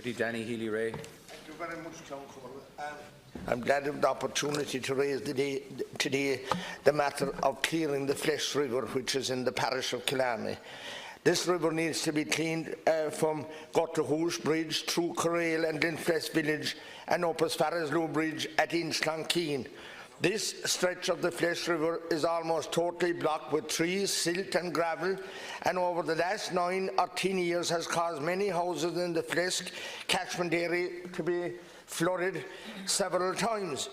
Deputy Danny Healy-Rae. Thank you very much, Councillor. I'm glad of the opportunity to raise today the matter of clearing the Flesh River, which is in the parish of Killarney. This river needs to be cleaned from Gottehoosh Bridge through Corrail and Linflesh Village and up as far as Low Bridge at Inchclankeen. This stretch of the Flesh River is almost totally blocked with trees, silt and gravel, and over the last 9 or 10 years has caused many houses in the Flesk catchment area to be flooded several times.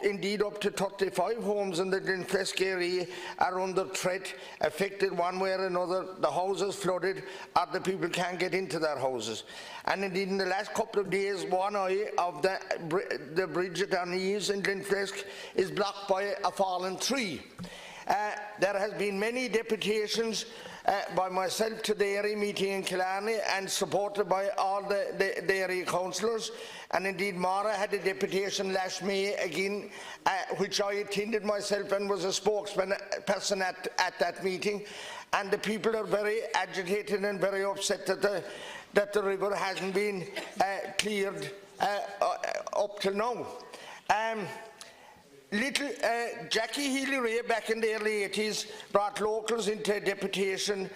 Indeed, up to 35 homes in the Linflesk area are under threat, affected one way or another. The houses flooded, or the people can't get into their houses. And indeed, in the last couple of days, one eye of the bridge at Arnees in Linflesk is blocked by a fallen tree. There has been many deputations by myself to the area meeting in Killarney and supported by all the area councillors, and indeed Mara had a deputation last May again, which I attended myself and was a spokesperson at that meeting, and the people are very agitated and very upset that the river hasn't been cleared up till now. Jackie Healy-Rae back in the early 80s brought locals into a deputation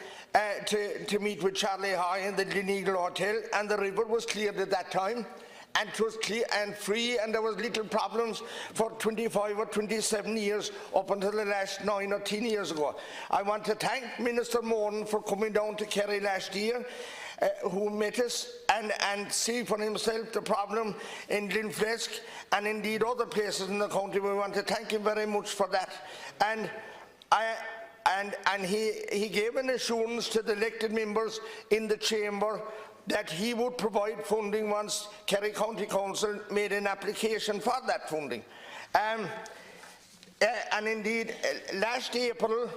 to meet with Charlie High in the Gleneagle Hotel, and the river was cleared at that time, and it was clear and free, and there was little problems for 25 or 27 years up until the last 9 or 10 years ago. I want to thank Minister Moran for coming down to Kerry last year, who met us and see for himself the problem in Linflesk and indeed other places in the county. We want to thank him very much for that. And he gave an assurance to the elected members in the chamber that he would provide funding once Kerry County Council made an application for that funding. And indeed, last April,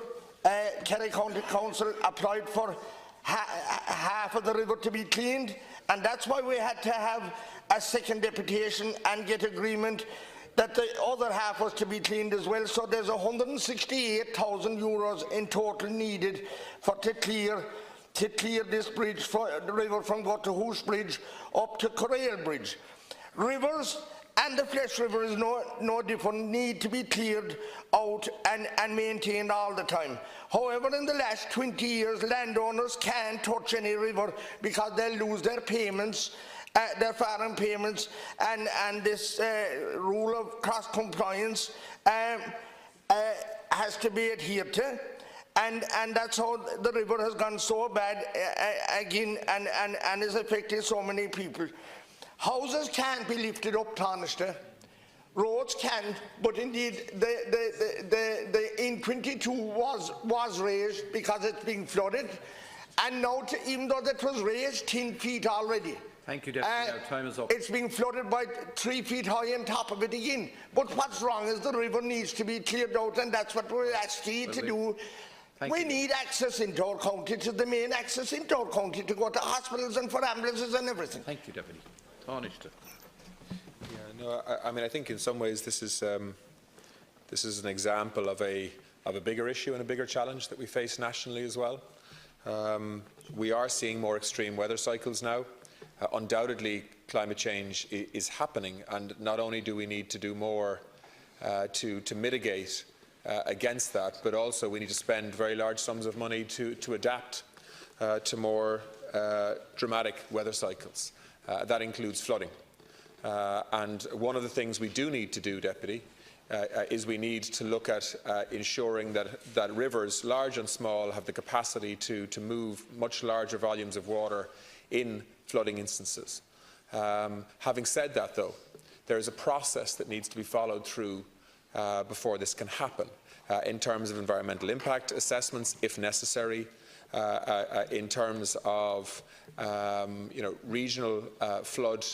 Kerry County Council applied for half of the river to be cleaned, and that's why we had to have a second deputation and get agreement that the other half was to be cleaned as well. So there's €168,000 in total needed to clear this bridge, the river from Gottehoosh Bridge up to Corrail Bridge. Rivers and the Flesh River is no different, need to be cleared out and maintained all the time. However, in the last 20 years, landowners can't touch any river because they'll lose their payments, their foreign payments, and this rule of cross-compliance has to be adhered to. And that's how the river has gone so bad again and has affected so many people. Houses can't be lifted up, Taoiseach. Roads can, but indeed the N22 was raised because it's being flooded, and now even though that was raised 10 feet already. Thank you, Deputy. Our time is up. It's being flooded by 3 feet high on top of it again. But what's wrong is the river needs to be cleared out, and that's what we're asking you to do. We need access into our county, to the main access into our county, to go to hospitals and for ambulances and everything. Thank you, Deputy. Taoiseach. Yeah, no, I mean, I think in some ways this is an example of a bigger issue and a bigger challenge that we face nationally as well. We are seeing more extreme weather cycles now. Undoubtedly, climate change is happening, and not only do we need to do more to mitigate against that, but also we need to spend very large sums of money to adapt to more dramatic weather cycles. That includes flooding. And one of the things we do need to do, Deputy, is we need to look at ensuring that rivers, large and small, have the capacity to move much larger volumes of water in flooding instances. Having said that, though, there is a process that needs to be followed through before this can happen, in terms of environmental impact assessments, if necessary, in terms of regional flood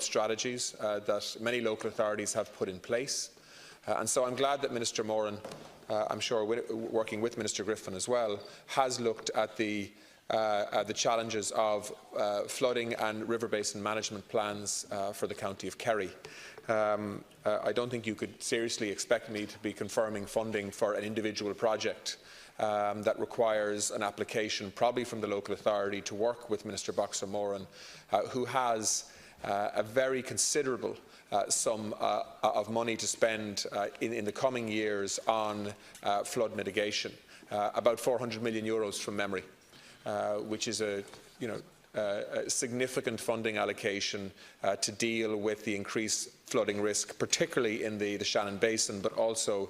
strategies that many local authorities have put in place. And so I'm glad that Minister Moran, I'm sure working with Minister Griffin as well, has looked at the challenges of flooding and river basin management plans for the county of Kerry. I don't think you could seriously expect me to be confirming funding for an individual project that requires an application, probably from the local authority, to work with Minister Boxer-Moran, who has a very considerable sum of money to spend in the coming years on flood mitigation, about €400 million from memory, which is a significant funding allocation to deal with the increased flooding risk, particularly in the Shannon Basin, but also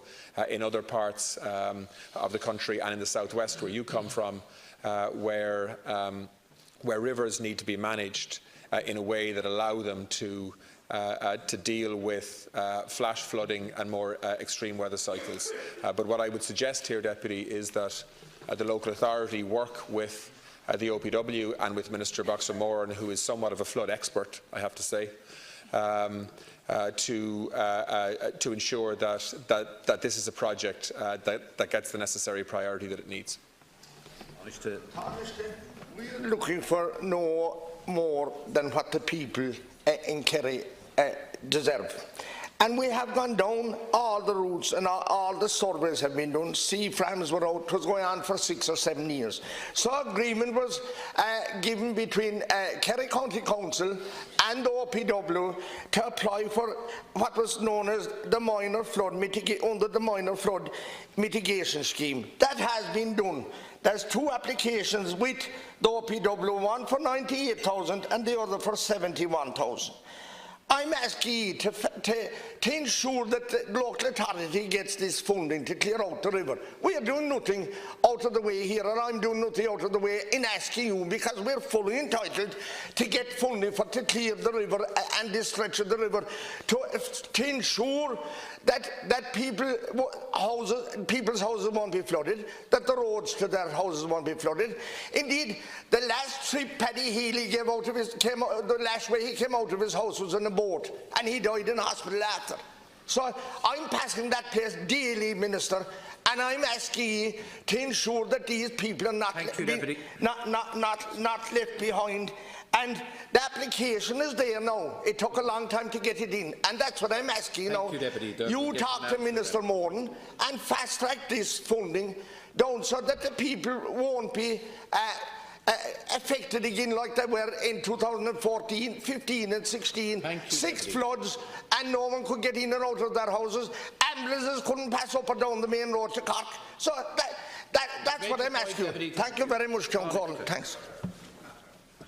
in other parts of the country and in the southwest, where you come from, where rivers need to be managed in a way that allow them to deal with flash flooding and more extreme weather cycles. But what I would suggest here, Deputy, is that the local authority work with the OPW and with Minister Boxer-Moran, who is somewhat of a flood expert, I have to say, to ensure that this is a project that gets the necessary priority that it needs. We're looking for no more than what the people in Kerry deserve. And we have gone down all the routes, and all the surveys have been done. CFRAMs were out. It was going on for 6 or 7 years. So agreement was given between Kerry County Council and the OPW to apply for what was known as the minor flood under the minor flood mitigation scheme. That has been done. There's 2 applications with the OPW, one for 98,000 and the other for 71,000. I'm asking you to ensure that the local authority gets this funding to clear out the river. We are doing nothing out of the way here, and I'm doing nothing out of the way in asking you, because we're fully entitled to get funding to clear the river and this stretch of the river to ensure that people's houses won't be flooded, that the roads to their houses won't be flooded. Indeed, the last trip Paddy Healy gave out of the last way he came out of his house was on a boat, and he died in hospital after. So I'm passing that place daily, Minister, and I'm asking you to ensure that these people are not left behind. And the application is there now. It took a long time to get it in, and that's what I'm asking now. You talk to Minister Moran and fast-track this funding down so that the people won't be affected again like they were in 2014, 15 and 16. 6 floods and no one could get in and out of their houses. Ambulances couldn't pass up or down the main road to Cork. So that's what I'm asking you. Thank you very much, John Corn. Thanks.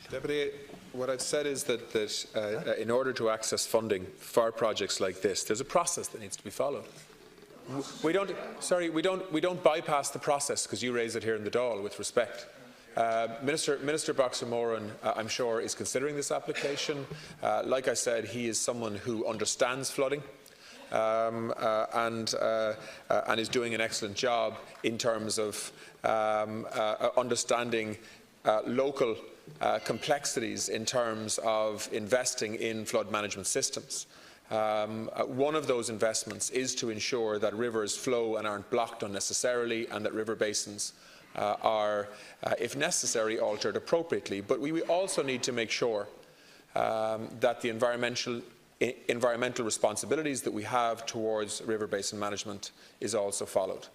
Deputy, what I've said is that in order to access funding for projects like this, there's a process that needs to be followed. We don't bypass the process because you raise it here in the Dáil, with respect. Minister Boxer-Moran, I'm sure, is considering this application. Like I said, he is someone who understands flooding and is doing an excellent job in terms of understanding local complexities in terms of investing in flood management systems. One of those investments is to ensure that rivers flow and aren't blocked unnecessarily, and that river basins are, if necessary, altered appropriately. But we also need to make sure that the environmental responsibilities that we have towards river basin management is also followed.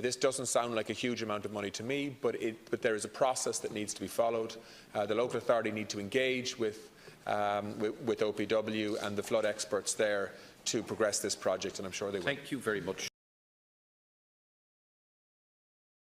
This doesn't sound like a huge amount of money to me, but there is a process that needs to be followed. The local authority need to engage with OPW and the flood experts there to progress this project, and I'm sure they will. Thank you very much.